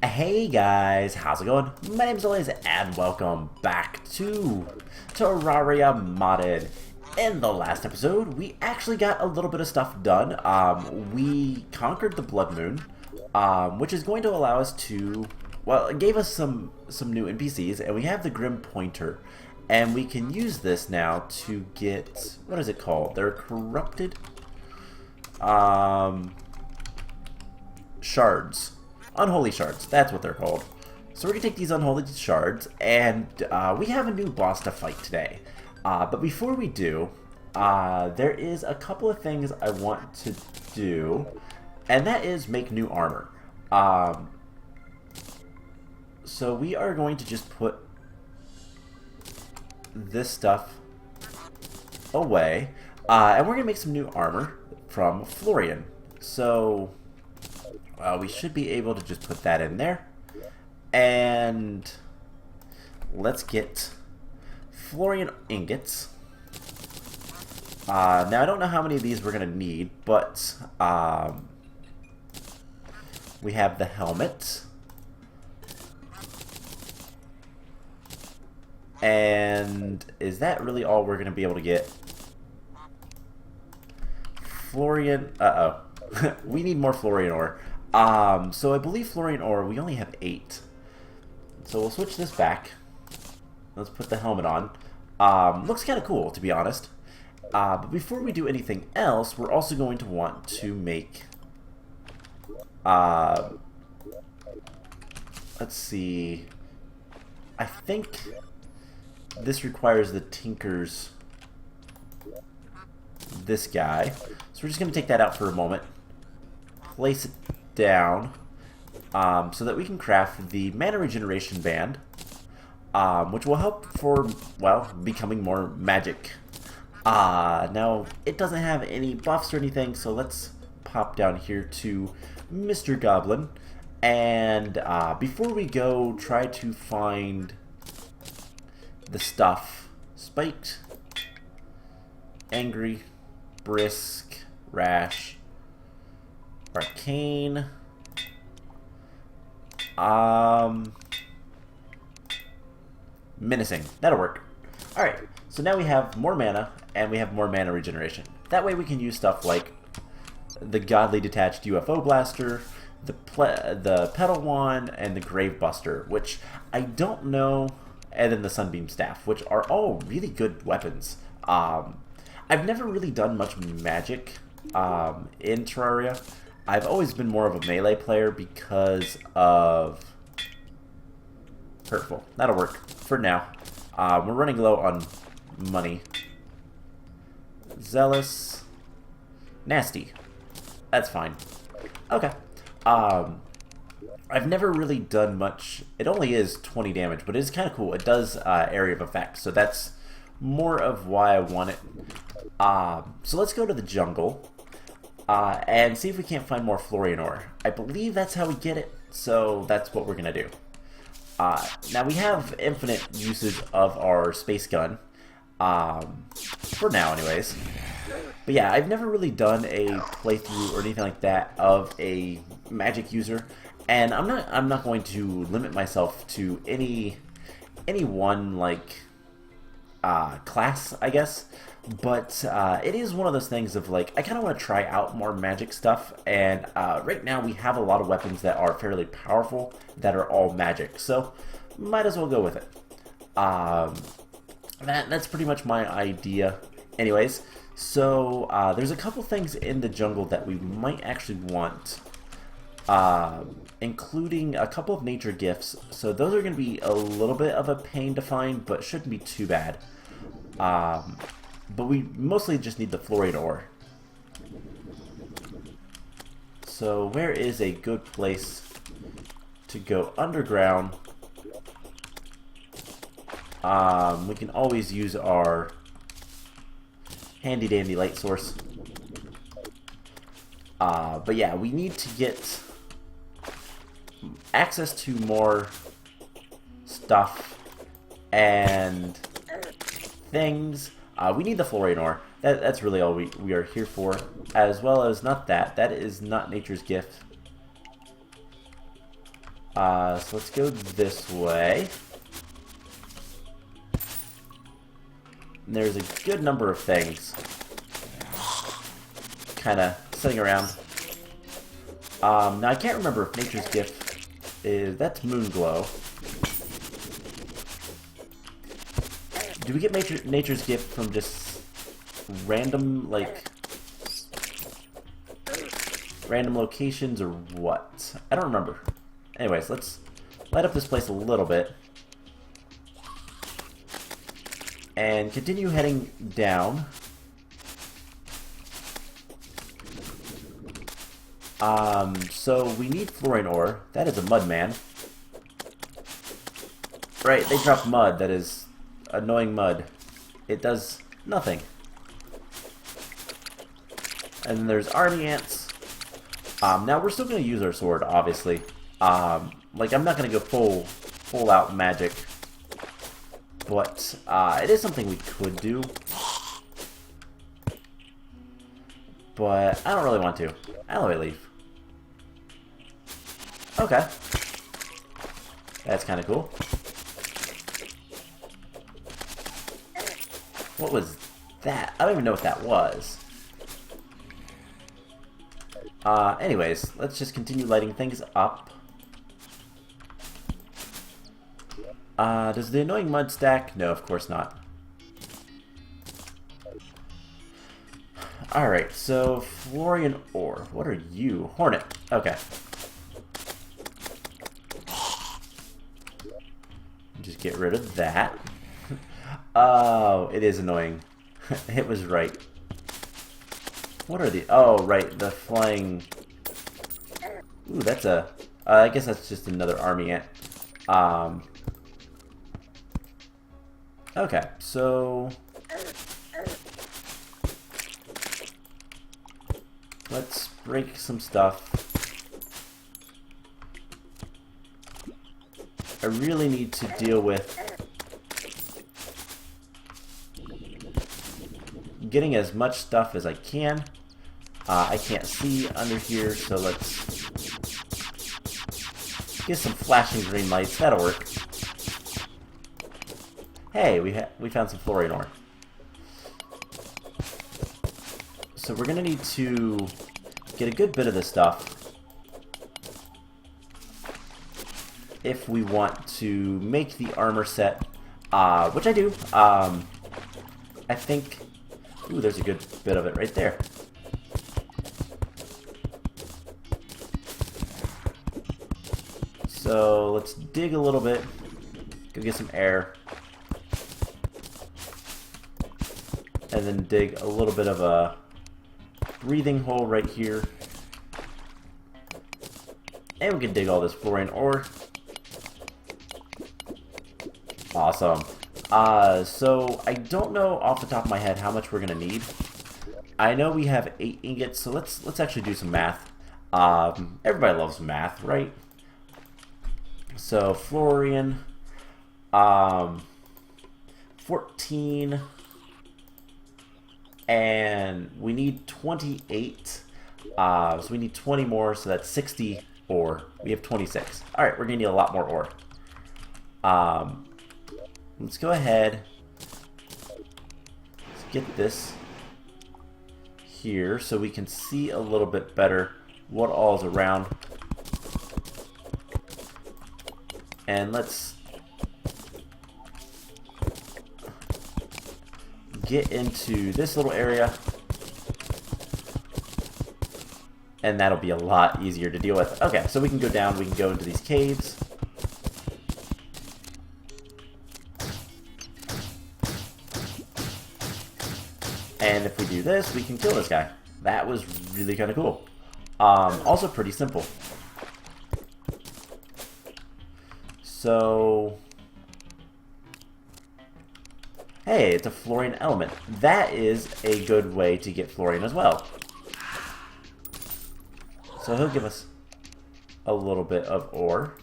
Hey guys, how's it going? My name's Elias and welcome back to Terraria Modded. In the last episode, we actually got a little bit of stuff done. We conquered the Blood Moon, which is going to allow us to, well, it gave us some new NPCs, and we have the Grim Pointer. And we can use this now to get, what is it called? They're corrupted shards. Unholy shards, that's what they're called. So we're going to take these unholy shards, and we have a new boss to fight today. But before we do, there is a couple of things I want to do, and that is make new armor. So we are going to just put this stuff away, and we're going to make some new armor from Thorium. So we should be able to just put that in there. And let's get Thorium ingots. Now I don't know how many of these we're going to need, but we have the helmet. And is that really all we're going to be able to get? Thorium, we need more Thorium ore. So I believe Thorium ore, we only have 8. So we'll switch this back. Let's put the helmet on. Looks kind of cool, to be honest. But before we do anything else, we're also going to want to make, let's see, I think this requires the Tinker's, this guy. So we're just going to take that out for a moment. Place it down so that we can craft the mana regeneration band, which will help for, well, becoming more magic. Now, it doesn't have any buffs or anything, so let's pop down here to Mr. Goblin. And before we go, try to find the stuff. Spiked, angry, brisk, rash, arcane, menacing. That'll work. Alright, so now we have more mana, and we have more mana regeneration. That way we can use stuff like the Godly Detached UFO Blaster, the Pedal Wand, and the Grave Buster, which I don't know, and then the Sunbeam Staff, which are all really good weapons. I've never really done much magic in Terraria. I've always been more of a melee player because of Hurtful. That'll work for now. We're running low on money. Zealous. Nasty. That's fine. Okay. I've never really done much. It only is 20 damage, but it is kind of cool. It does area of effect, so that's more of why I want it. So let's go to the jungle and see if we can't find more Thorium ore. I believe that's how we get it, so that's what we're going to do. Now we have infinite usage of our space gun, for now anyways. But yeah, I've never really done a playthrough or anything like that of a magic user, and I'm not going to limit myself to any one like class, I guess. But it is one of those things of like, I kind of want to try out more magic stuff, and right now we have a lot of weapons that are fairly powerful that are all magic, so might as well go with it. That's pretty much my idea. Anyways, so there's a couple things in the jungle that we might actually want, including a couple of nature gifts. So those are going to be a little bit of a pain to find, but shouldn't be too bad. But we mostly just need the Thorium ore. So where is a good place to go underground? We can always use our handy dandy light source. But yeah, we need to get access to more stuff and things. We need the Thorium ore. That's really all we are here for. As well as not that. That is not nature's gift. So let's go this way. And there's a good number of things kind of sitting around. Now I can't remember if Nature's Gift is... That's Moonglow. Do we get Nature's Gift from just random, like... random locations or what? I don't remember. Anyways, let's light up this place a little bit. And continue heading down. So we need fluorine ore. That is a mud man. Right, they drop mud. That is annoying mud. It does nothing. And then there's army ants. Now we're still going to use our sword, obviously. Like I'm not going to go full out magic. But it is something we could do. But I don't really want to. Alloy leaf. Okay. That's kind of cool. What was that? I don't even know what that was. Anyways, let's just continue lighting things up. Does the annoying mud stack? No, of course not. Alright, so Florian ore. What are you? Hornet. Okay. Just get rid of that. Oh, it is annoying. It was right. What are the... Oh, right, the flying... Ooh, that's a... I guess that's just another army ant. Okay, so... let's break some stuff. I really need to deal with getting as much stuff as I can. I can't see under here, so let's get some flashing green lights. That'll work. Hey, we found some fluorine ore. So we're gonna need to get a good bit of this stuff if we want to make the armor set, which I do. I think... Ooh, there's a good bit of it right there. So let's dig a little bit. Go get some air. And then dig a little bit of a breathing hole right here. And we can dig all this fluorine ore. Awesome. So I don't know off the top of my head how much we're gonna need. I know we have 8 ingots, so let's actually do some math. Everybody loves math, right? So fluorine, 14, and we need 28. So we need 20 more, so that's 60 ore. We have 26. All right, we're gonna need a lot more ore. Let's go ahead. Let's get this here so we can see a little bit better what all's around. And let's get into this little area. And that'll be a lot easier to deal with. Okay, so we can go down, we can go into these caves. And if we do this, we can kill this guy. That was really kind of cool. Also pretty simple. So... hey, it's a fluorine element. That is a good way to get fluorine as well. So he'll give us a little bit of ore.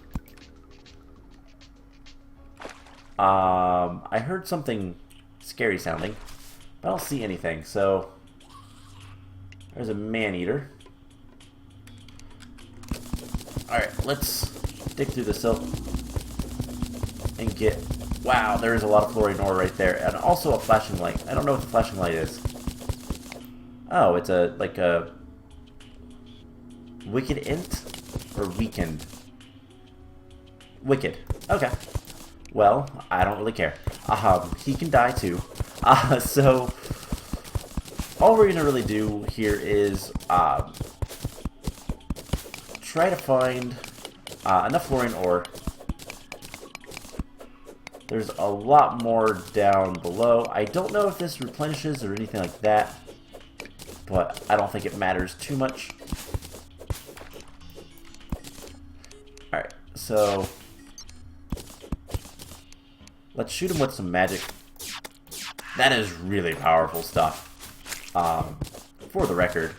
I heard something scary sounding. I don't see anything, so there's a man-eater. Alright, let's dig through the silk and get... Wow, there is a lot of fluorine ore right there. And also a flashing light. I don't know what the flashing light is. Oh, it's a, like a... Wicked int? Or weakened? Wicked. Okay. Well, I don't really care. He can die too. So... All we're going to really do here is try to find enough fluorine ore. There's a lot more down below. I don't know if this replenishes or anything like that, but I don't think it matters too much. Alright, so let's shoot him with some magic. That is really powerful stuff. For the record,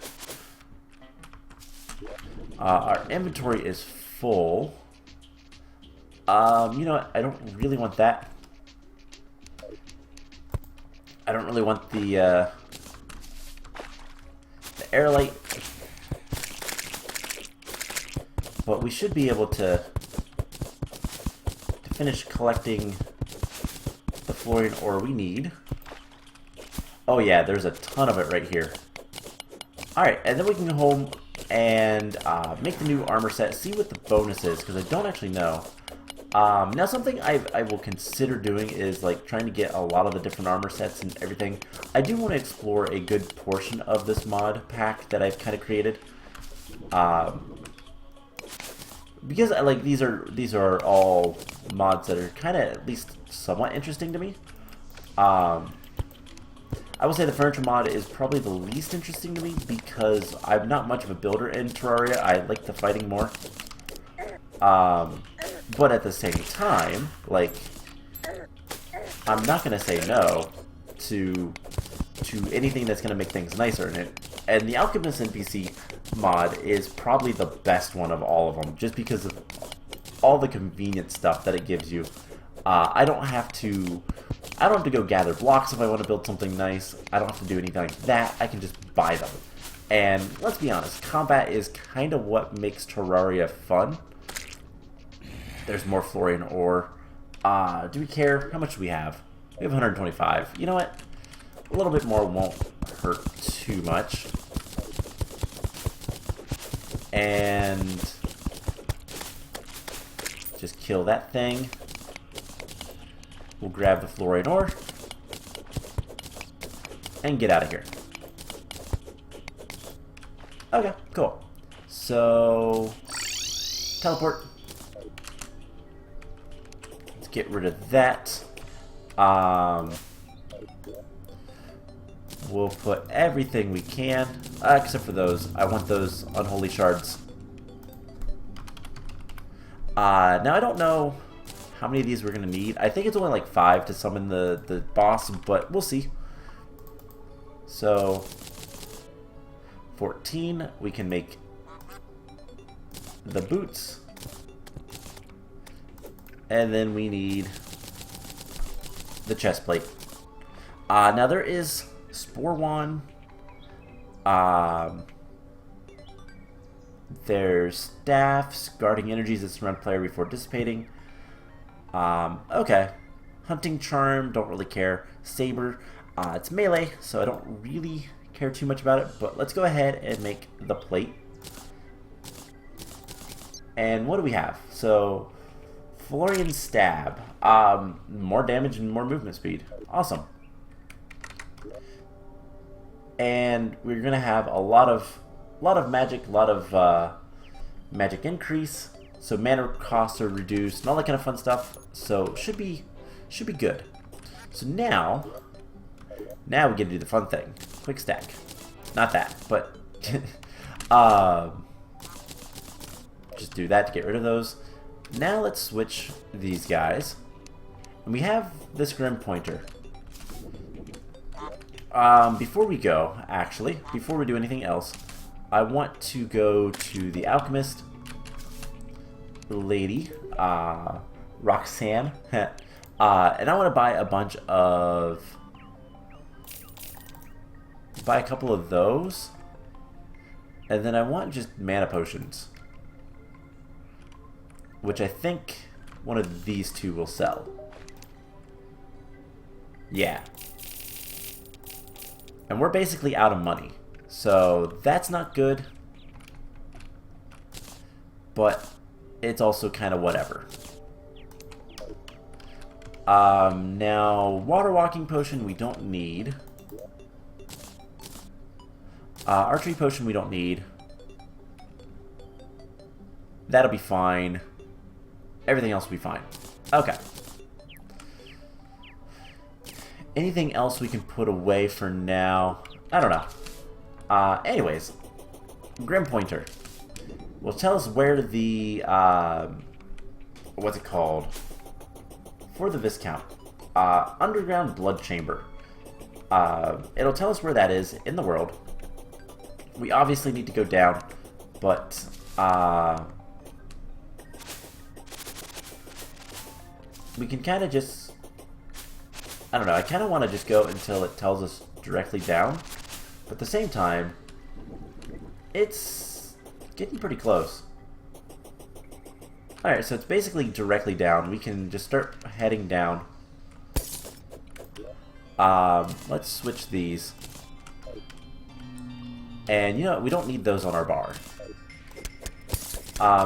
our inventory is full. You know what? I don't really want that. I don't really want the air light. But we should be able to finish collecting the fluorine ore we need. Oh yeah, there's a ton of it right here. Alright, and then we can go home and make the new armor set, see what the bonus is, because I don't actually know. Now something I will consider doing is like trying to get a lot of the different armor sets and everything. I do want to explore a good portion of this mod pack that I've kind of created. Because like these are all mods that are kind of at least somewhat interesting to me. I will say the furniture mod is probably the least interesting to me because I'm not much of a builder in Terraria. I like the fighting more. But at the same time, like, I'm not going to say no to anything that's going to make things nicer in it. And the Alchemist NPC mod is probably the best one of all of them, just because of all the convenient stuff that it gives you. I don't have to go gather blocks if I want to build something nice. I don't have to do anything like that. I can just buy them. And let's be honest, combat is kind of what makes Terraria fun. There's more fluorine ore. Do we care? How much do we have? We have 125. You know what? A little bit more won't hurt too much. And just kill that thing. We'll grab the fluorine ore and get out of here. Okay, cool. So, teleport. Let's get rid of that. We'll put everything we can, except for those. I want those unholy shards. Now I don't know how many of these we're going to need. I think it's only like 5 to summon the boss, but we'll see. So, 14, we can make the boots. And then we need the chest plate. Now there is Spore Wand. There's staffs, guarding energies that surround player before dissipating. Okay. Hunting charm, don't really care. Saber, it's melee, so I don't really care too much about it, but let's go ahead and make the plate. And what do we have? So, Florian Stab. More damage and more movement speed. Awesome. And we're gonna have a lot of magic, a lot of magic increase. So mana costs are reduced and all that kind of fun stuff. So should be good. So now we get to do the fun thing. Quick stack. Not that, but just do that to get rid of those. Now let's switch these guys. And we have this Grim Pointer. Before we go, actually, before we do anything else, I want to go to the Alchemist lady, Roxanne, and I want to buy a couple of those, and then I want just mana potions. which I think one of these two will sell. Yeah. And we're basically out of money. So that's not good. But it's also kind of whatever. Now, water walking potion we don't need. Archery potion we don't need. That'll be fine. Everything else will be fine. Okay. Anything else we can put away for now? I don't know. Anyways. Grim Pointer. Will tell us where the, what's it called? For the Viscount. Underground Blood Chamber. It'll tell us where that is in the world. We obviously need to go down, but, we can kind of just, I don't know, I kind of want to just go until it tells us directly down, but at the same time, it's getting pretty close. Alright, so it's basically directly down. We can just start heading down. Let's switch these. And, you know, we don't need those on our bar.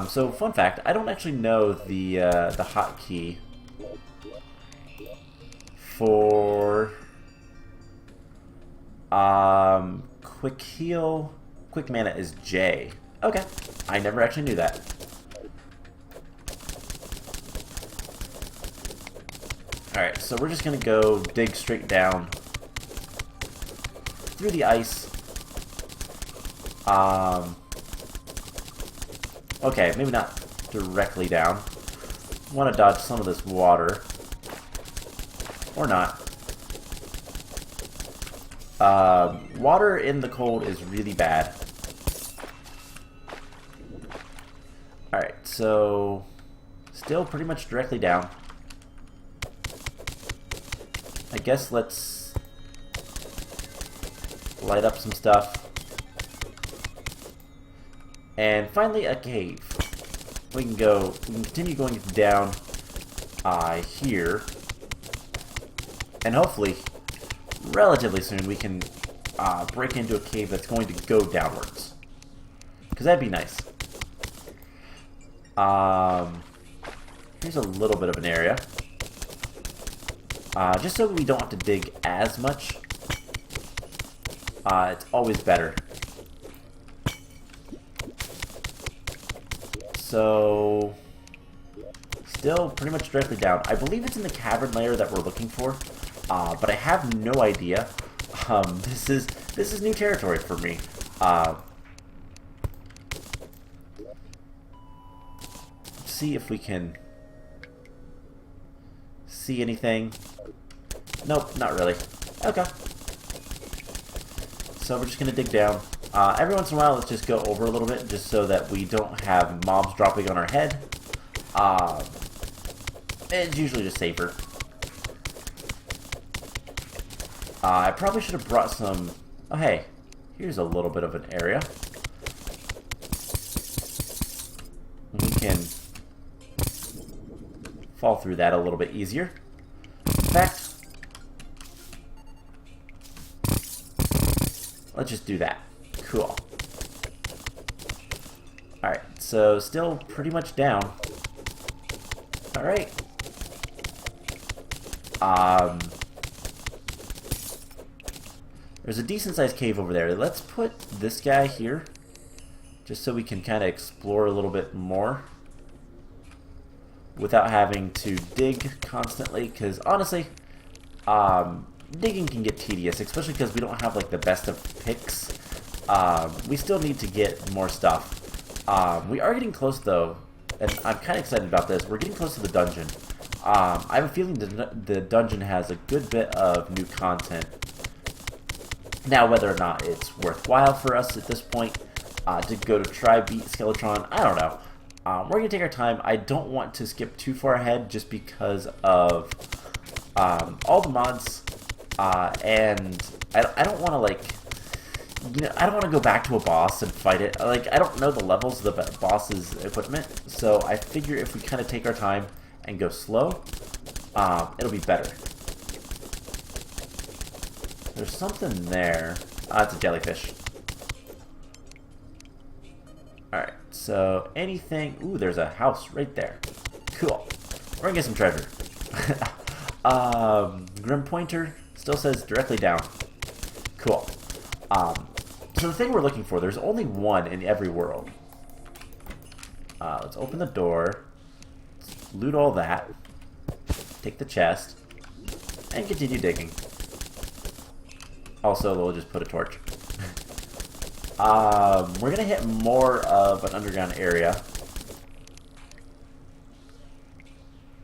So, fun fact, I don't actually know the hotkey for quick heal. Quick mana is J. Okay, I never actually knew that. Alright, so we're just gonna go dig straight down through the ice. Okay, maybe not directly down. Want to dodge some of this water. Or not. Water in the cold is really bad. Alright, so still pretty much directly down. I guess let's light up some stuff. And finally a cave. We can continue going down here. And hopefully, relatively soon, we can break into a cave that's going to go downwards. Because that'd be nice. Here's a little bit of an area. Just so we don't have to dig as much. It's always better. So, still pretty much directly down. I believe it's in the cavern layer that we're looking for, but I have no idea. This is new territory for me. Let's see if we can see anything. Nope, not really. Okay. So we're just gonna dig down. Every once in a while, let's just go over a little bit, just so that we don't have mobs dropping on our head. It's usually just safer. I probably should have brought some... Oh, hey. Here's a little bit of an area. We can fall through that a little bit easier. In fact, let's just do that. Cool. Alright, so still pretty much down. Alright. There's a decent sized cave over there. Let's put this guy here, just so we can kind of explore a little bit more without having to dig constantly, because honestly, digging can get tedious, especially because we don't have like the best of picks. We still need to get more stuff. We are getting close though, and I'm kind of excited about this. We're getting close to the dungeon. I have a feeling the dungeon has a good bit of new content. Now, whether or not it's worthwhile for us at this point to go to try beat Skeletron, I don't know. We're going to take our time. I don't want to skip too far ahead just because of all the mods, and I don't want to, like, you know, I don't want to go back to a boss and fight it. Like, I don't know the levels of the boss's equipment, so I figure if we kind of take our time and go slow, it'll be better. There's something there. It's a jellyfish. Alright, so anything... Ooh, there's a house right there. Cool. We're gonna get some treasure. Grim Pointer still says directly down. Cool. So the thing we're looking for, there's only one in every world. Let's open the door. Let's loot all that. Take the chest. And continue digging. Also, we'll just put a torch. We're gonna hit more of an underground area.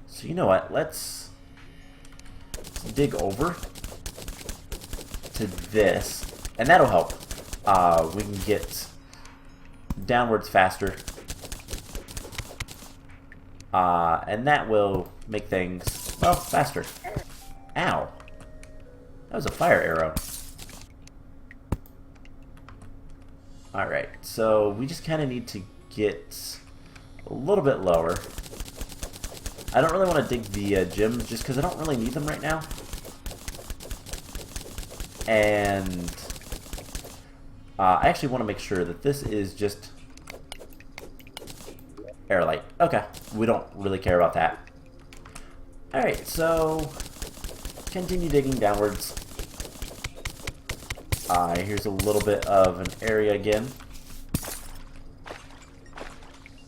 So you know what? Let's dig over to this, and that'll help. We can get downwards faster, and that will make things, well, faster. Ow! That was a fire arrow. Alright, so we just kind of need to get a little bit lower. I don't really want to dig the gems just because I don't really need them right now. And I actually want to make sure that this is just airlight. Okay, we don't really care about that. Alright, so continue digging downwards. Here's a little bit of an area again.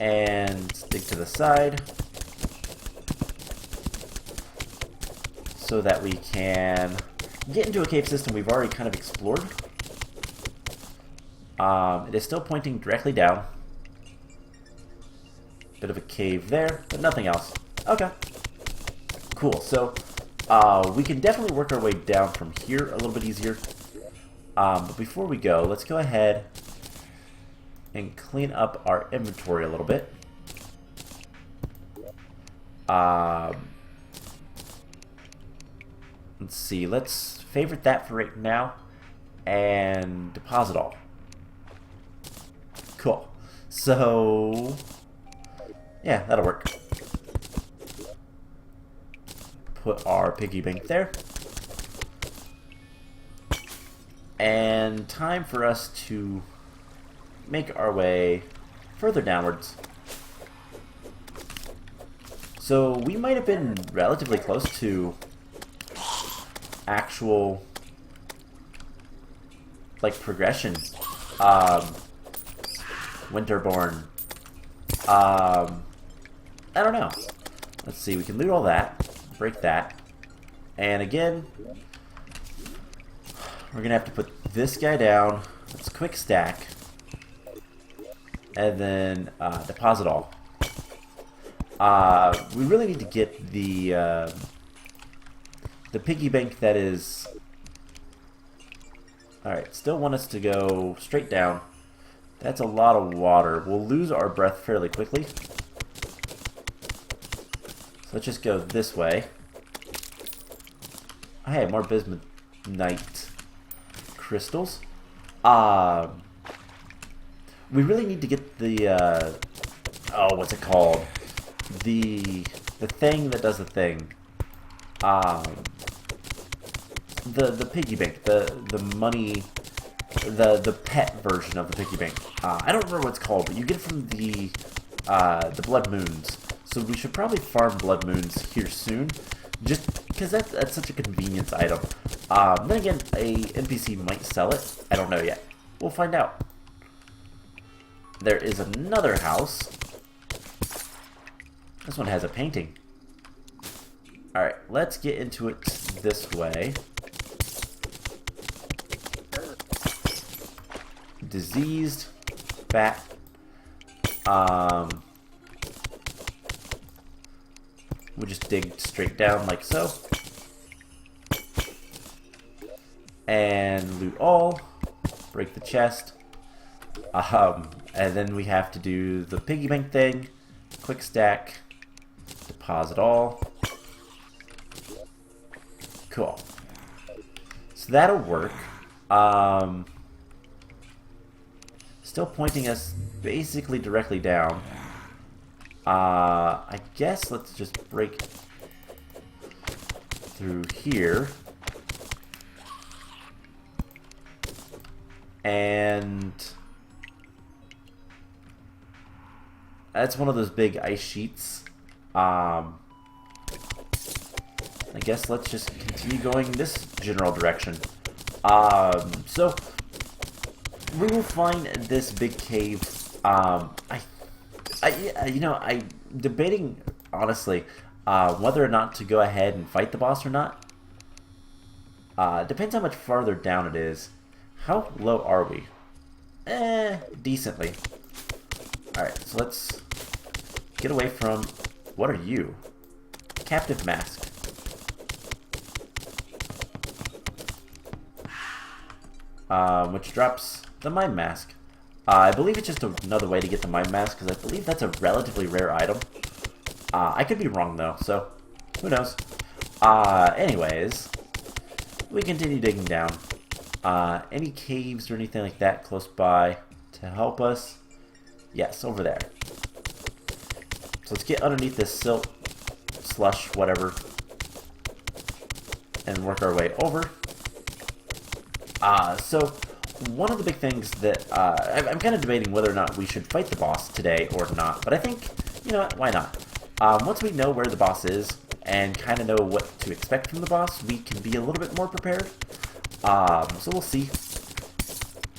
And dig to the side. So that we can get into a cave system we've already kind of explored. It is still pointing directly down. Bit of a cave there, but nothing else. Okay. Cool, so we can definitely work our way down from here a little bit easier. But before we go, let's go ahead and clean up our inventory a little bit. Let's see, let's favorite that for right now and deposit all. Cool. So, yeah, that'll work. Put our piggy bank there. And time for us to make our way further downwards. So we might have been relatively close to actual like progression. Winterborn. I don't know. Let's see, we can loot all that, break that, and again we're gonna have to put this guy down. Let's quick stack, and then deposit all. We really need to get the piggy bank that is. Alright, still want us to go straight down. That's a lot of water. We'll lose our breath fairly quickly. So let's just go this way. Oh, hey, more bismuth crystals. We really need to get the oh, what's it called? The thing that does the thing. The piggy bank, the money, the pet version of the piggy bank. I don't remember what it's called, but you get it from the blood moons. So we should probably farm blood moons here soon, just because that's such a convenience item. Then again, a NPC might sell it. I don't know yet. We'll find out. There is another house. This one has a painting. Alright, let's get into it this way. Diseased. Fat. We'll just dig straight down like so. And loot all. Break the chest. And then we have to do the piggy bank thing. Quick stack. Deposit all. Cool. So that'll work. still pointing us basically directly down. I guess let's just break through here. And that's one of those big ice sheets. I guess let's just continue going this general direction. So we will find this big cave. I'm debating honestly whether or not to go ahead and fight the boss or not. Depends how much farther down it is. How low are we? Decently. Alright, so let's get away from... What are you? Captive mask. Which drops the mime mask. I believe it's just another way to get the mime mask, because I believe that's a relatively rare item. I could be wrong though, so who knows. Anyways, we continue digging down. Any caves or anything like that close by to help us? Yes, over there. So let's get underneath this silt, slush, whatever, and work our way over. So one of the big things that I'm kind of debating whether or not we should fight the boss today or not, but I think, you know what, why not? Once we know where the boss is and kind of know what to expect from the boss, we can be a little bit more prepared. So we'll see.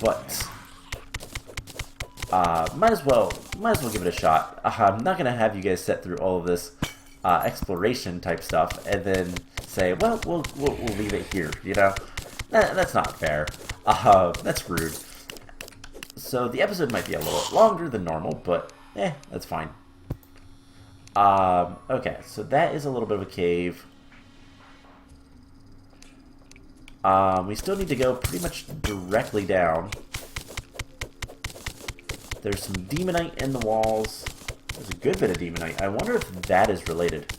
But might as well give it a shot. I'm not gonna have you guys set through all of this exploration type stuff and then say, well, we'll leave it here. You know, that's not fair. That's rude. So the episode might be a little longer than normal, but that's fine. Okay, so that is a little bit of a cave. We still need to go pretty much directly down. There's some demonite in the walls. There's a good bit of demonite. I wonder if that is related.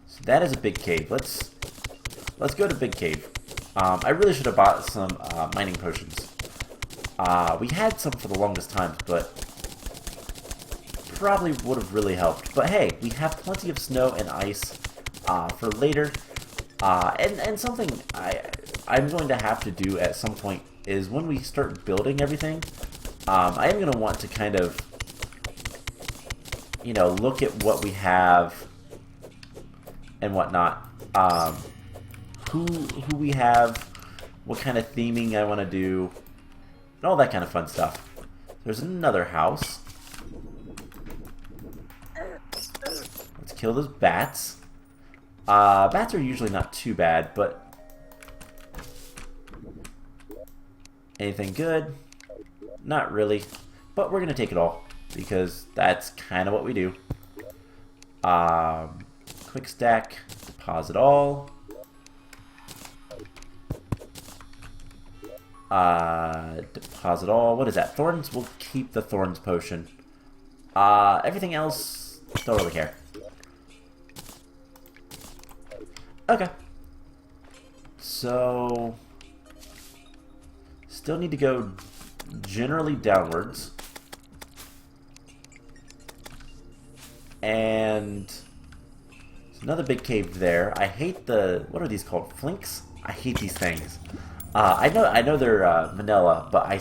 So that is a big cave. Let's go to big cave. I really should have bought some mining potions. We had some for the longest time, but probably would have really helped. But hey, we have plenty of snow and ice for later. And something I'm going to have to do at some point is when we start building everything, I am going to want to kind of, you know, look at what we have and whatnot. Who we have, what kind of theming I want to do, and all that kind of fun stuff. There's another house. Let's kill those bats. Bats are usually not too bad, but anything good? Not really, but we're gonna take it all because that's kind of what we do. Quick stack, deposit all. Deposit all. What is that? Thorns? We'll keep the thorns potion. Everything else, don't really care. Okay. So still need to go generally downwards. And there's another big cave there. I hate the... what are these called? Flinks? I hate these things. I know they're vanilla, but I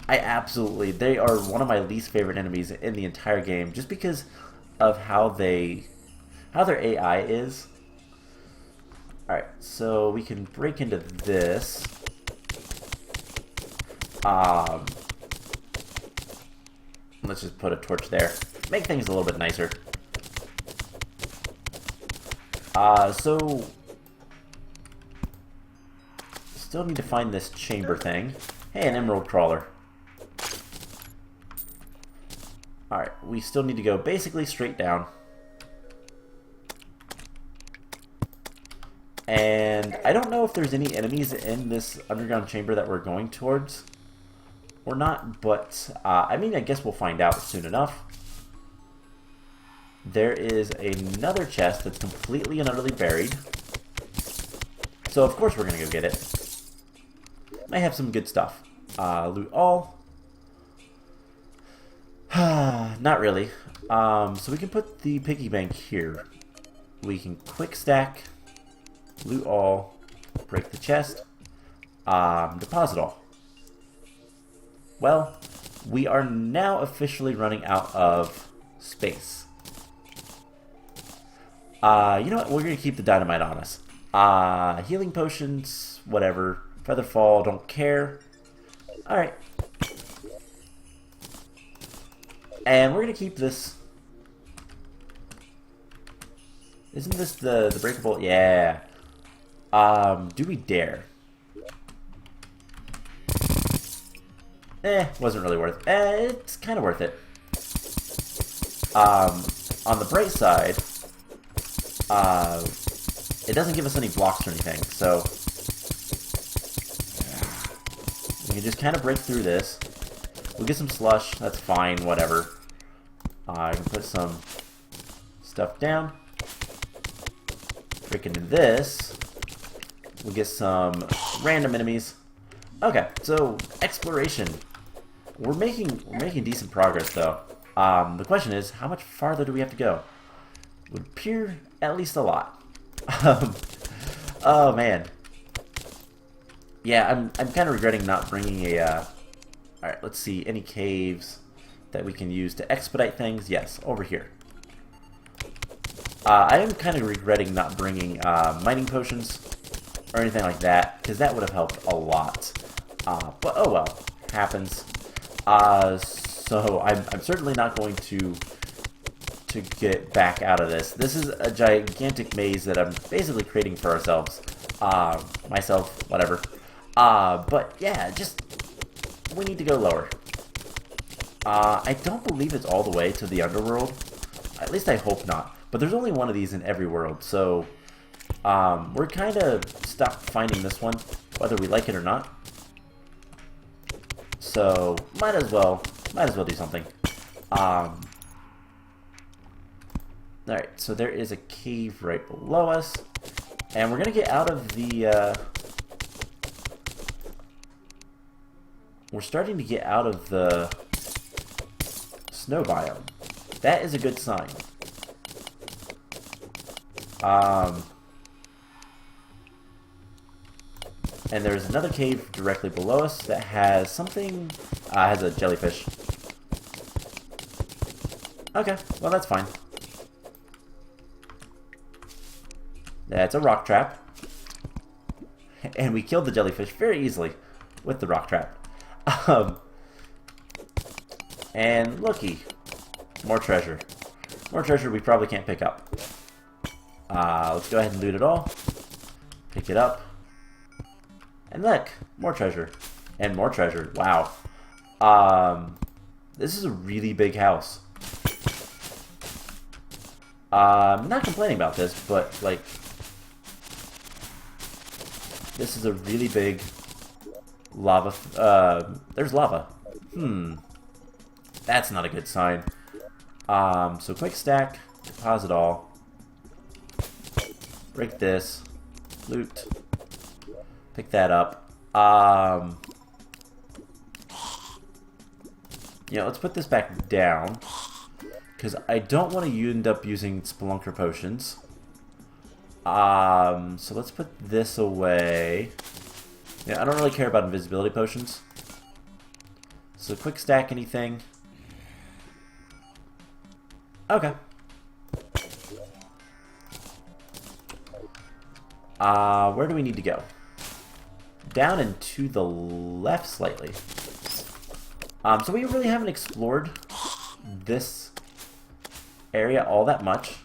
absolutely... they are one of my least favorite enemies in the entire game, just because of how their AI is. Alright, so we can break into this. Let's just put a torch there. Make things a little bit nicer. So still need to find this chamber thing. Hey, an emerald crawler. Alright, we still need to go basically straight down. And I don't know if there's any enemies in this underground chamber that we're going towards or not, but I mean, I guess we'll find out soon enough. There is another chest that's completely and utterly buried. So of course we're going to go get it. Might have some good stuff. Loot all. Not really. So we can put the piggy bank here. We can quick stack, loot all, break the chest, deposit all. Well, we are now officially running out of space. You know what? We're going to keep the dynamite on us. Healing potions, whatever. Feather fall, don't care. Alright. And we're going to keep this. Isn't this the breakable? Yeah. Do we dare? Wasn't really worth it. It's kind of worth it. On the bright side, it doesn't give us any blocks or anything, so we can just kind of break through this. We'll get some slush, that's fine, whatever. I can put some stuff down. Break into this. We'll get some random enemies. Okay, so exploration. We're making decent progress though. The question is, how much farther do we have to go? Would appear at least a lot. Oh man. Yeah, I'm kind of regretting not bringing a. All right, let's see. Any caves that we can use to expedite things? Yes, over here. I am kind of regretting not bringing mining potions or anything like that, because that would have helped a lot. But oh well, happens. So I'm certainly not going to get back out of this. This is a gigantic maze that I'm basically creating for ourselves. Myself, whatever. But yeah, just we need to go lower. I don't believe it's all the way to the underworld. At least I hope not. But there's only one of these in every world, so we're kind of stuck finding this one, whether we like it or not. So might as well do something. Alright, so there is a cave right below us, and we're gonna get out of the we're starting to get out of the snow biome. That is a good sign. And there's another cave directly below us that has something, has a jellyfish. Okay, well that's fine. That's a rock trap. And we killed the jellyfish very easily with the rock trap. And looky, more treasure. More treasure we probably can't pick up. Let's go ahead and loot it all. Pick it up. And look, more treasure. And more treasure. Wow. This is a really big house. I'm not complaining about this, but like, this is a really big lava. There's lava. That's not a good sign. So quick stack, deposit all. Break this. Loot. Pick that up. Yeah, let's put this back down, because I don't want to end up using Spelunker potions. So let's put this away. Yeah, I don't really care about invisibility potions. So quick stack anything. Okay. Where do we need to go? Down and to the left slightly. So we really haven't explored this area all that much.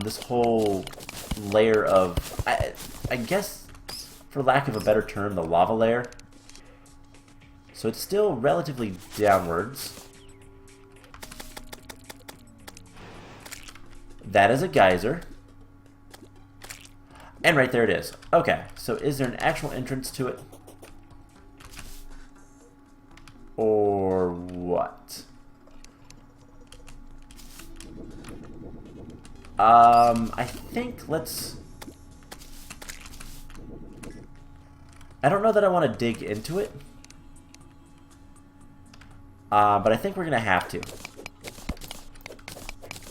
This whole layer of, I guess, for lack of a better term, the lava layer. So it's still relatively downwards. That is a geyser. And right there it is. Okay, so is there an actual entrance to it? Or what? I think let's I don't know that I want to dig into it. But I think we're going to have to.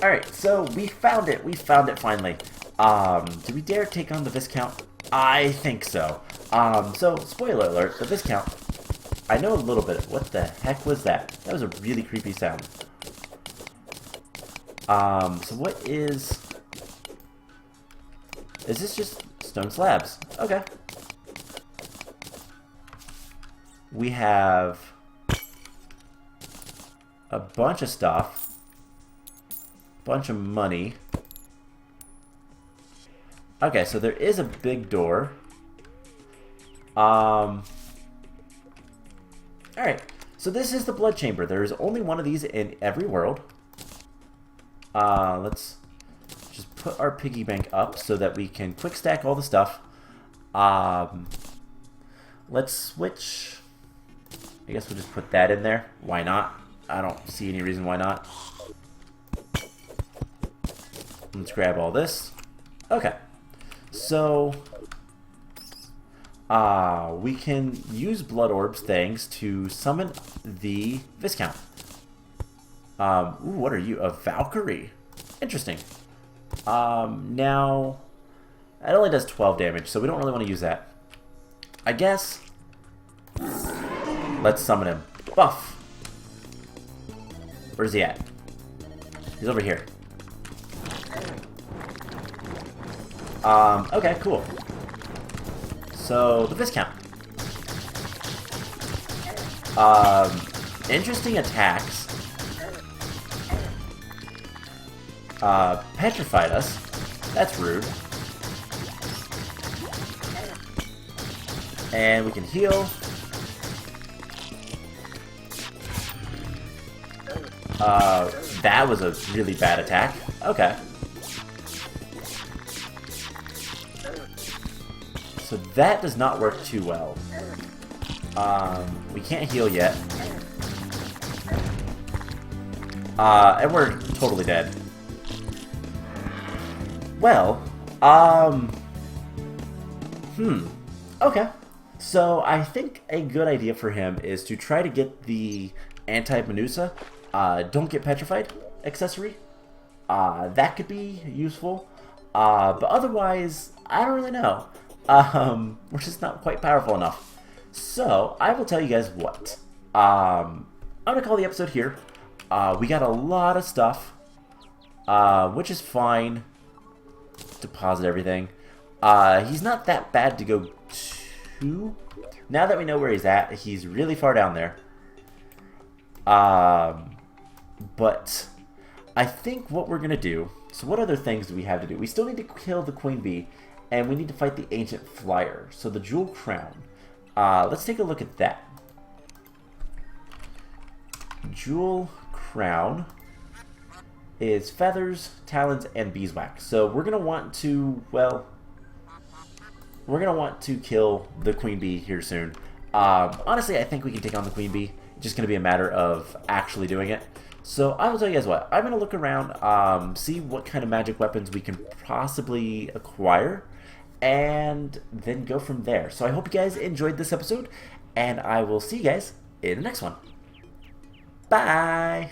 Alright, so we found it. We found it finally. Do we dare take on the Viscount? I think so. So, spoiler alert, the Viscount, I know a little bit. What the heck was that? That was a really creepy sound. So what is this just stone slabs? Okay. We have a bunch of stuff. Bunch of money. Okay, so there is a big door. Alright, so this is the blood chamber. There is only one of these in every world. Let's just put our piggy bank up so that we can quick stack all the stuff. Let's switch. I guess we'll just put that in there. Why not? I don't see any reason why not. Let's grab all this. Okay. So, we can use blood orbs things to summon the Viscount. Ooh, what are you? A Valkyrie. Interesting. Now, it only does 12 damage, so we don't really want to use that. I guess, let's summon him. Buff. Where's he at? He's over here. Okay, cool. So, the Viscount. Interesting attacks. Petrified us. That's rude. And we can heal. That was a really bad attack. Okay. So that does not work too well. We can't heal yet. And we're totally dead. Well, okay. So I think a good idea for him is to try to get the anti-Menusa, don't get petrified accessory. That could be useful. But otherwise, I don't really know. We're just not quite powerful enough. So, I will tell you guys what. I'm going to call the episode here. We got a lot of stuff, which is fine. Deposit everything. He's not that bad to go to. Now that we know where he's at, he's really far down there. But I think what we're going to do... So what other things do we have to do? We still need to kill the Queen Bee, and we need to fight the Ancient Flyer. So the Jewel Crown. Let's take a look at that. Jewel Crown is feathers, talons, and beeswax. So we're going to want to, well... We're going to want to kill the Queen Bee here soon. Honestly, I think we can take on the Queen Bee. It's just going to be a matter of actually doing it. So I will tell you guys what. I'm going to look around, see what kind of magic weapons we can possibly acquire, and then go from there. So I hope you guys enjoyed this episode, and I will see you guys in the next one. Bye!